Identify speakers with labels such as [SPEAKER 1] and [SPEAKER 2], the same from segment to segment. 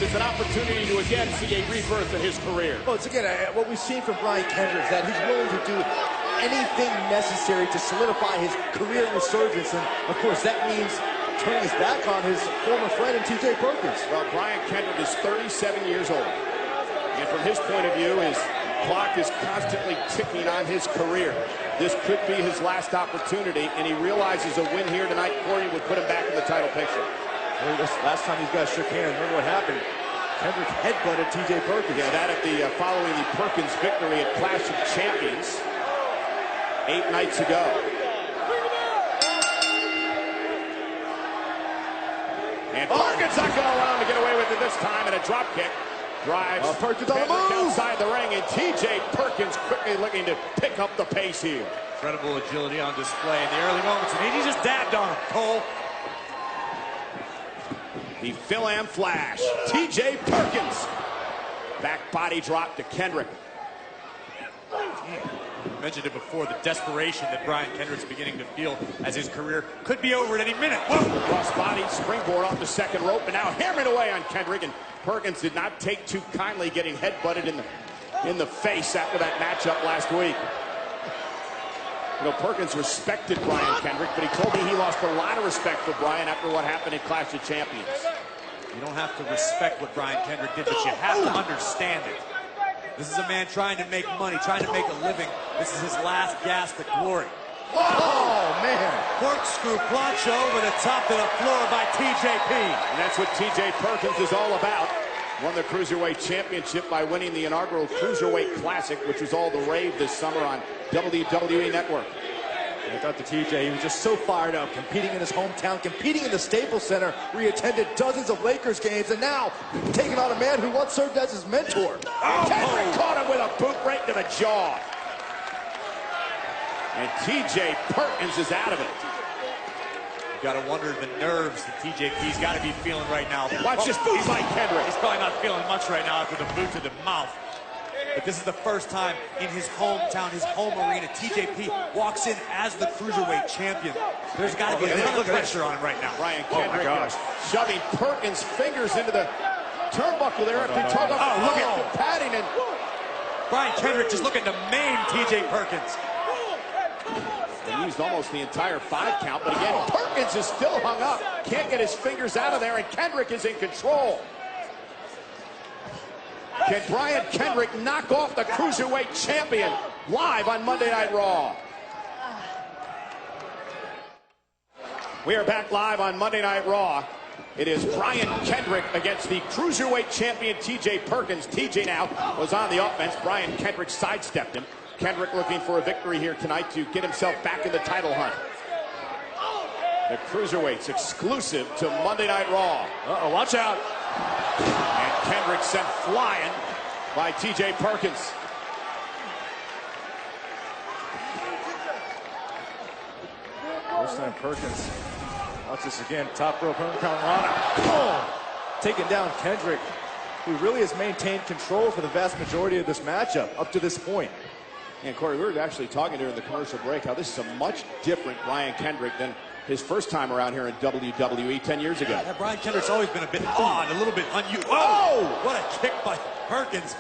[SPEAKER 1] Perkins an opportunity to again see a rebirth in his career.
[SPEAKER 2] Well, it's again what we've seen from Brian Kendrick, that he's willing to do anything necessary to solidify his career resurgence, and of course that means turning his back on his former friend in TJ Perkins.
[SPEAKER 1] Well, Brian Kendrick is 37 years old, and from his point of view, his clock is constantly ticking on his career. This could be his last opportunity, and he realizes a win here tonight, Corey, would put him back in the title picture.
[SPEAKER 2] Last time these guys shook hands, remember what happened? Kendrick headbutted TJ Perkins.
[SPEAKER 1] Yeah, that at the following the Perkins victory at Clash of Champions 8 nights ago. And Perkins not going to allow him to get away with it this time, and a drop kick drives
[SPEAKER 2] Perkins on the move
[SPEAKER 1] outside the ring, and TJ Perkins quickly looking to pick up the pace here.
[SPEAKER 3] Incredible agility on display in the early moments, and he just dabbed on him. Cole.
[SPEAKER 1] The Phil-Am Flash, TJ Perkins. Back body drop to Kendrick.
[SPEAKER 3] I mentioned it before, the desperation that Brian Kendrick's beginning to feel as his career could be over at any minute. Whoa!
[SPEAKER 1] Cross body, springboard off the second rope, and now hammering away on Kendrick, and Perkins did not take too kindly getting headbutted in the face after that matchup last week. You know, Perkins respected Brian Kendrick, but he told me he lost a lot of respect for Brian after what happened in Clash of Champions.
[SPEAKER 3] You don't have to respect what Brian Kendrick did, but you have to understand it. This is a man trying to make money, trying to make a living. This is his last gasp at glory.
[SPEAKER 2] Oh, man.
[SPEAKER 3] Corkscrew plancha over the top of the floor by TJP.
[SPEAKER 1] And that's what TJ Perkins is all about. Won the Cruiserweight Championship by winning the inaugural Cruiserweight Classic, which was all the rave this summer on WWE Network.
[SPEAKER 2] And I thought the TJ, he was just so fired up, competing in his hometown, competing in the Staples Center, where he attended dozens of Lakers games, and now taking on a man who once served as his mentor.
[SPEAKER 1] Kendrick caught him with a boot right to the jaw. And TJ Perkins is out of it.
[SPEAKER 3] You gotta wonder the nerves that TJP's gotta be feeling right now.
[SPEAKER 1] Watch this boot by Kendrick.
[SPEAKER 3] He's probably not feeling much right now after the boot to the mouth. But this is the first time in his hometown, his home arena, TJP walks in as the Cruiserweight champion. There's got to be a little pressure on him right now.
[SPEAKER 1] Brian Kendrick shoving Perkins' fingers into the turnbuckle there after he took off look at the padding. And
[SPEAKER 3] Brian Kendrick just looking to maim TJ Perkins.
[SPEAKER 1] He used almost the entire 5 count, but again, Perkins is still hung up. Can't get his fingers out of there, and Kendrick is in control. Can Brian Kendrick knock off the Cruiserweight champion live on Monday Night Raw? We are back live on Monday Night Raw. It is Brian Kendrick against the Cruiserweight champion TJ Perkins. TJ now was on the offense. Brian Kendrick sidestepped him. Kendrick looking for a victory here tonight to get himself back in the title hunt. The Cruiserweights exclusive to Monday Night Raw.
[SPEAKER 2] Uh-oh, watch out.
[SPEAKER 1] And Kendrick sent flying by TJ Perkins.
[SPEAKER 2] First time Perkins. Watch this again. Top rope Hurricanrana. Oh! Taking down Kendrick, who really has maintained control for the vast majority of this matchup up to this point.
[SPEAKER 1] And Corey, we were actually talking during the commercial break how this is a much different Brian Kendrick than his first time around here in WWE 10 years ago.
[SPEAKER 3] Yeah, Brian Kendrick's always been a bit odd, a little bit unusual. Oh! What a kick by Perkins.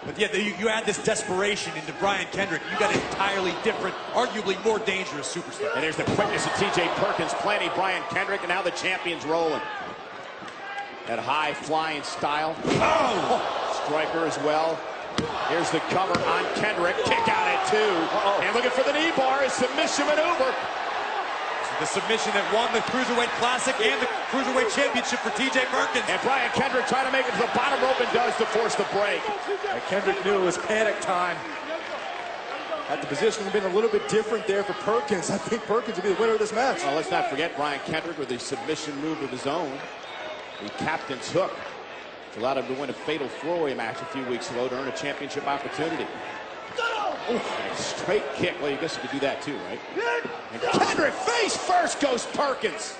[SPEAKER 3] But yeah, you add this desperation into Brian Kendrick, you got an entirely different, arguably more dangerous superstar.
[SPEAKER 1] And there's the quickness of TJ Perkins planting Brian Kendrick, and now the champion's rolling. That high flying style. Oh! Striker as well. Here's the cover on Kendrick. Kick out at 2. And looking for the knee bar, a submission maneuver.
[SPEAKER 3] The submission that won the Cruiserweight Classic and the Cruiserweight Championship for TJ Perkins.
[SPEAKER 1] And Brian Kendrick trying to make it to the bottom rope and does to force the break.
[SPEAKER 2] And Kendrick knew it was panic time. Had the position been a little bit different there for Perkins, I think Perkins would be the winner of this match.
[SPEAKER 1] Well, let's not forget Brian Kendrick with a submission move of his own. The captain's hook. Allowed him to win a fatal 4-way match a few weeks ago to earn a championship opportunity. And a straight kick. Well, you guess you could do that too, right? And Kendrick face first goes Perkins.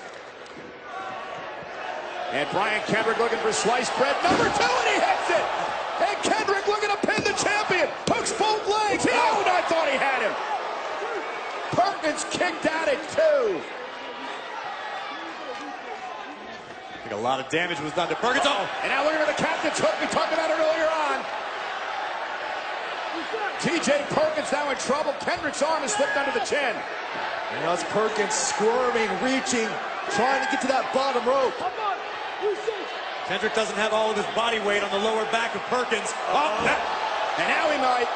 [SPEAKER 1] And Brian Kendrick looking for sliced bread number 2, and he hits it. And Kendrick looking to pin the champion. Hooks both legs. Oh, I thought he had him. Perkins kicked out at 2.
[SPEAKER 3] A lot of damage was done to Perkins. Oh,
[SPEAKER 1] and now looking for the captain T.J. Perkins now in trouble. Kendrick's arm is slipped under the chin.
[SPEAKER 2] And now it's Perkins squirming, reaching, trying to get to that bottom rope.
[SPEAKER 3] Kendrick doesn't have all of his body weight on the lower back of Perkins.
[SPEAKER 1] And now he might.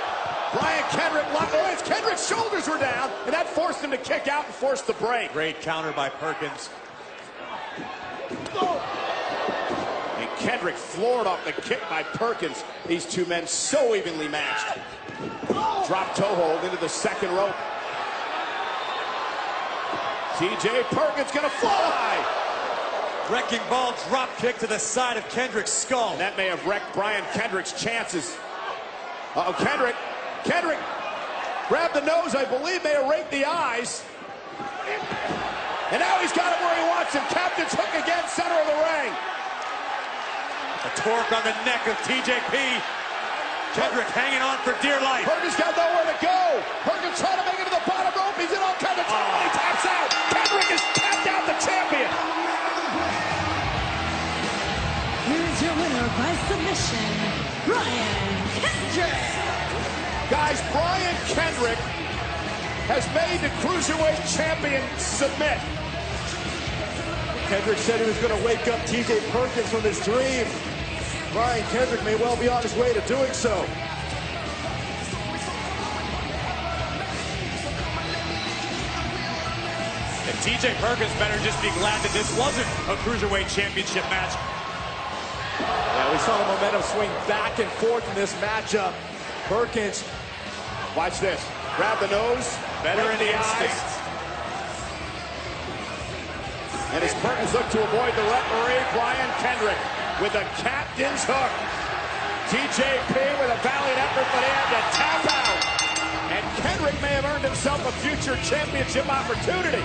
[SPEAKER 1] Brian Kendrick, oh, Kendrick's shoulders were down, and that forced him to kick out and force the break.
[SPEAKER 3] Great counter by Perkins.
[SPEAKER 1] And Kendrick floored off the kick by Perkins. These two men so evenly matched. Drop toe hold into the second rope. T.J. Perkins gonna fly.
[SPEAKER 3] Wrecking ball drop kick to the side of Kendrick's skull.
[SPEAKER 1] And that may have wrecked Brian Kendrick's chances. Uh-oh, Kendrick grabbed the nose, I believe, may have raked the eyes. And now he's got it where he wants him. Captain's hook again, center of the ring.
[SPEAKER 3] A torque on the neck of TJP. Kendrick hanging on for dear life.
[SPEAKER 1] Perkins got nowhere to go. Perkins trying to make it to the bottom rope. He's in all kinds of trouble. He taps out. Kendrick has tapped out the champion.
[SPEAKER 4] Here's your winner by submission, Brian Kendrick.
[SPEAKER 1] Guys, Brian Kendrick has made the Cruiserweight champion submit.
[SPEAKER 2] Kendrick said he was going to wake up T.J. Perkins from his dream. Brian Kendrick may well be on his way to doing so.
[SPEAKER 3] And T.J. Perkins better just be glad that this wasn't a Cruiserweight Championship match.
[SPEAKER 2] Yeah, we saw the momentum swing back and forth in this matchup. Perkins,
[SPEAKER 1] watch this. Grab the nose, better in the eyes. And as Perkins looked to avoid the referee, Brian Kendrick with a captain's hook. TJP with a valiant effort, but he had to tap out. And Kendrick may have earned himself a future championship opportunity.